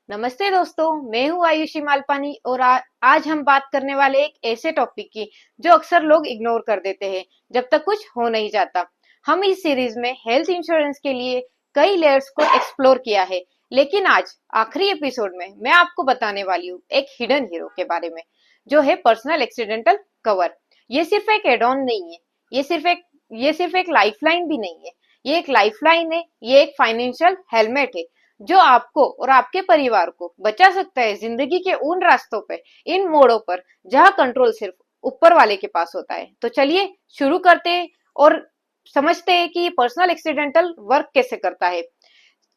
नमस्ते दोस्तों, मैं हूँ आयुषी मालपानी और आज हम बात करने वाले एक ऐसे टॉपिक की जो अक्सर लोग इग्नोर कर देते हैं जब तक कुछ हो नहीं जाता। हम इस सीरीज में हेल्थ इंश्योरेंस के लिए कई लेयर्स को एक्सप्लोर किया है, लेकिन आज आखिरी एपिसोड में मैं आपको बताने वाली हूँ एक हिडन हीरो के बारे में, जो है पर्सनल एक्सीडेंटल कवर। ये सिर्फ एक एड ऑन नहीं है, ये सिर्फ एक लाइफलाइन भी नहीं है। ये एक लाइफलाइन है, ये एक फाइनेंशियल हेलमेट है जो आपको और आपके परिवार को बचा सकता है जिंदगी के उन रास्तों पे, इन मोड़ों पर जहां कंट्रोल सिर्फ ऊपर वाले के पास होता है। तो चलिए शुरू करते हैं और समझते हैं कि पर्सनल एक्सीडेंटल वर्क कैसे करता है।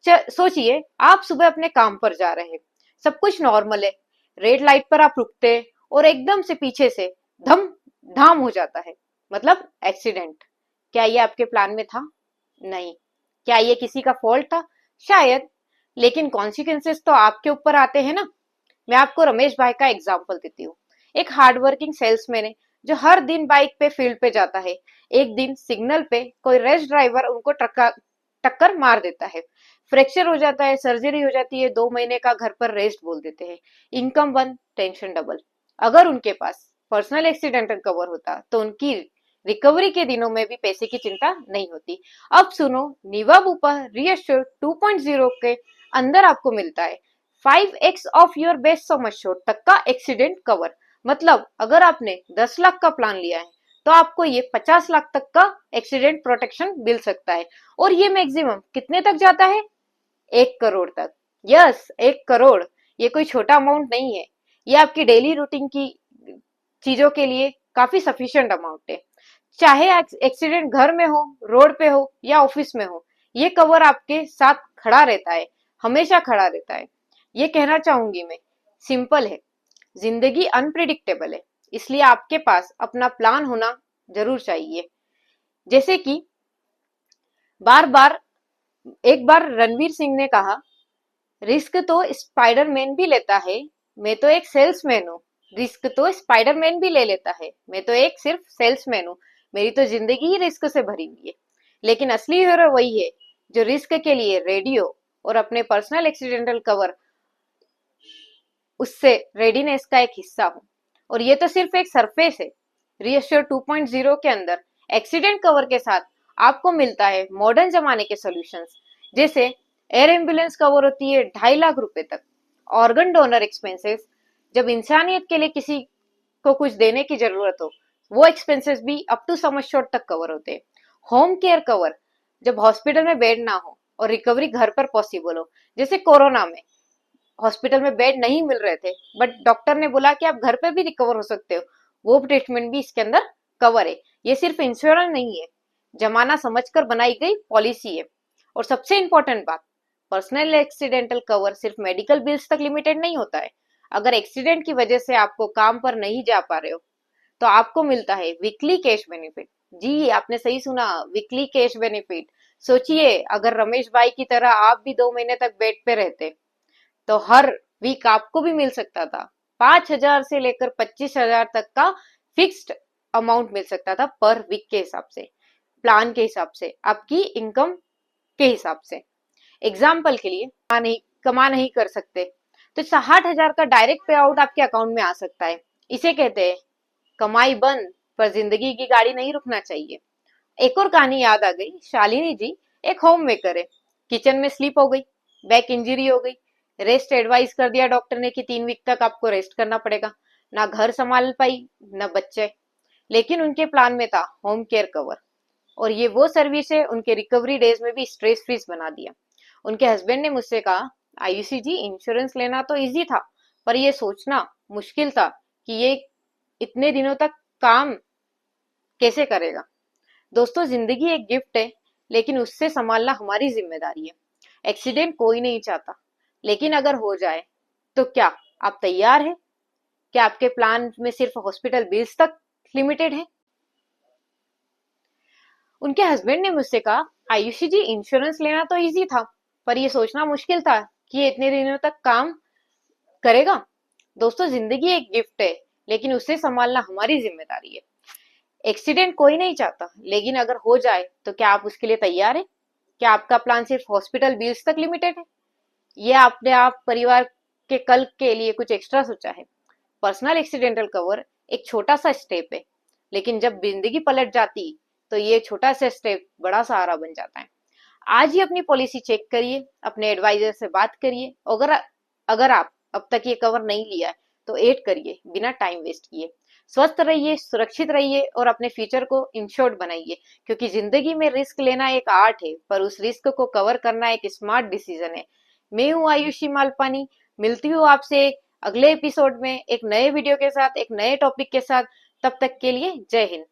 सोचिए, आप सुबह अपने काम पर जा रहे हैं, सब कुछ नॉर्मल है। रेड लाइट पर आप रुकते हैं और एकदम से पीछे से धम धाम हो जाता है, मतलब एक्सीडेंट। क्या ये आपके प्लान में था? नहीं। क्या ये किसी का फॉल्ट था? शायद। लेकिन कॉन्सिक्वेंसेस तो आपके ऊपर आते हैं ना। मैं आपको रमेश भाई का एग्जांपल देती हूँ। एक हार्डवर्किंग सेल्समैन है जो हर दिन बाइक पे फील्ड पे जाता है। एक दिन सिग्नल पे कोई रैश ड्राइवर उनको टक्कर मार देता है। फ्रैक्चर हो जाता है, सर्जरी हो जाती है, 2 महीने का घर पर रेस्ट बोल देते हैं। Income one, tension double. अगर उनके पास पर्सनल एक्सीडेंटल कवर होता तो उनकी रिकवरी के दिनों में भी पैसे की चिंता नहीं होती। अब सुनो, निवा बुपा रीअश्योर 2.0 के अंदर आपको मिलता है 5x of your best sum assured तक का एक्सीडेंट कवर। मतलब अगर आपने 10 लाख का प्लान लिया है तो आपको ये 50 लाख तक का एक्सीडेंट प्रोटेक्शन मिल सकता है। और ये मैक्सिमम कितने तक जाता है? 1 करोड़ तक। यस, 1 करोड़। ये कोई छोटा अमाउंट नहीं है। ये आपकी डेली रूटीन की चीजों के लिए काफी सफिशिएंट अमाउंट है। चाहे एक्सीडेंट घर में हो, रोड पे हो या ऑफिस में हो, ये कवर आपके साथ खड़ा रहता है, हमेशा खड़ा रहता है। ये कहना चाहूंगी मैं, सिंपल है, जिंदगी अनप्रिडिक्टेबल है, इसलिए आपके पास अपना प्लान होना जरूर चाहिए। जैसे कि बार बार एक बार रणवीर सिंह ने कहा, रिस्क तो स्पाइडरमैन भी लेता है, मैं तो एक सेल्समैन हूँ। रिस्क तो स्पाइडरमैन भी ले लेता है, मैं तो एक सिर्फ सेल्समैन हूँ। मेरी तो जिंदगी ही रिस्क से भरी हुई है। लेकिन असली हीरो वही है जो रिस्क के लिए रेडियो और अपने पर्सनल एक्सीडेंटल कवर उससे रेडीनेस का एक हिस्सा हो। और ये तो सिर्फ एक सरफेस है। रीअश्योर 2.0 के अंदर एक्सीडेंट कवर के साथ आपको मिलता है मॉडर्न जमाने के सॉल्यूशंस। जैसे एयर एम्बुलेंस कवर होती है 2.5 लाख रुपए तक। ऑर्गन डोनर एक्सपेंसेस, जब इंसानियत के लिए किसी को कुछ देने की जरूरत हो, वो एक्सपेंसेस भी अप टू सम एश्योर्ड तक कवर होते हैं। होम केयर कवर, जब हॉस्पिटल में बेड ना हो और रिकवरी घर पर पॉसिबल हो। जैसे कोरोना में हॉस्पिटल में बेड नहीं मिल रहे थे, बट डॉक्टर ने बोला कि आप घर पे भी रिकवर हो सकते हो, वो ट्रीटमेंट भी इसके अंदर कवर है। ये सिर्फ इंश्योरेंस नहीं है, जमाना समझकर बनाई गई पॉलिसी है। और सबसे इंपॉर्टेंट बात, पर्सनल एक्सीडेंटल कवर सिर्फ मेडिकल बिल्स तक लिमिटेड नहीं होता है। अगर एक्सीडेंट की वजह से आपको काम पर नहीं जा पा रहे हो तो आपको मिलता है वीकली कैश बेनिफिट। जी, आपने सही सुना, वीकली कैश बेनिफिट। सोचिए, अगर रमेश भाई की तरह आप भी 2 महीने तक बेड पे रहते तो हर वीक आपको भी मिल सकता था 5,000 से लेकर 25,000 तक का फिक्स्ड अमाउंट मिल सकता था पर वीक के हिसाब से, प्लान के हिसाब से, आपकी इनकम के हिसाब से। एग्जाम्पल के लिए, कमा नहीं कर सकते तो 60,000 का डायरेक्ट पे आउट आपके अकाउंट में आ सकता है। इसे कहते हैं कमाई बंद पर जिंदगी की गाड़ी नहीं रुकना चाहिए। एक और कहानी याद आ गई। शालिनी जी एक होम मेकर है। किचन में स्लिप हो गई, बैक इंजरी हो गई, रेस्ट एडवाइस कर दिया डॉक्टर ने कि 3 वीक तक आपको रेस्ट करना पड़ेगा। ना घर संभाल पाई, ना बच्चे। लेकिन उनके प्लान में था होम केयर कवर, और ये वो सर्विस है उनके रिकवरी डेज में भी स्ट्रेस फ्री बना दिया। उनके हस्बैंड ने मुझसे कहा, आयुषी जी, इंश्योरेंस लेना तो इजी था पर ये सोचना मुश्किल था कि ये इतने दिनों तक काम कैसे करेगा। दोस्तों, जिंदगी एक गिफ्ट है, लेकिन उससे संभालना हमारी जिम्मेदारी है। एक्सीडेंट कोई नहीं चाहता, लेकिन अगर हो जाए तो क्या आप तैयार हैं? क्या आपके प्लान में सिर्फ हॉस्पिटल बिल्स तक लिमिटेड है? उनके हस्बैंड ने मुझसे कहा, आयुषी जी, इंश्योरेंस लेना तो इजी था पर ये सोचना मुश्किल था कि ये इतने दिनों तक काम करेगा। दोस्तों, जिंदगी एक गिफ्ट है, लेकिन उसे संभालना हमारी जिम्मेदारी है। एक्सीडेंट कोई नहीं चाहता, लेकिन अगर हो जाए तो क्या आप उसके लिए तैयार हैं? क्या आपका प्लान सिर्फ हॉस्पिटल बिल्स तक लिमिटेड है? ये अपने आप परिवार के कल के लिए कुछ एक्स्ट्रा सोचा है। पर्सनल एक्सीडेंटल कवर एक छोटा सा स्टेप है, लेकिन जब जिंदगी पलट जाती तो ये छोटा सा स्टेप बड़ा सहारा बन जाता है। आज ही अपनी पॉलिसी चेक करिए, अपने एडवाइजर से बात करिए। अगर अगर आप अब तक ये कवर नहीं लिया है तो ऐड करिए बिना टाइम वेस्ट किए। स्वस्थ रहिए, सुरक्षित रहिए और अपने फ्यूचर को इंश्योर्ड बनाइए, क्योंकि जिंदगी में रिस्क लेना एक आर्ट है, पर उस रिस्क को कवर करना एक स्मार्ट डिसीजन है। मैं हूँ आयुषी मालपानी। मिलती हूँ आपसे अगले एपिसोड में एक नए वीडियो के साथ, एक नए टॉपिक के साथ। तब तक के लिए जय हिंद।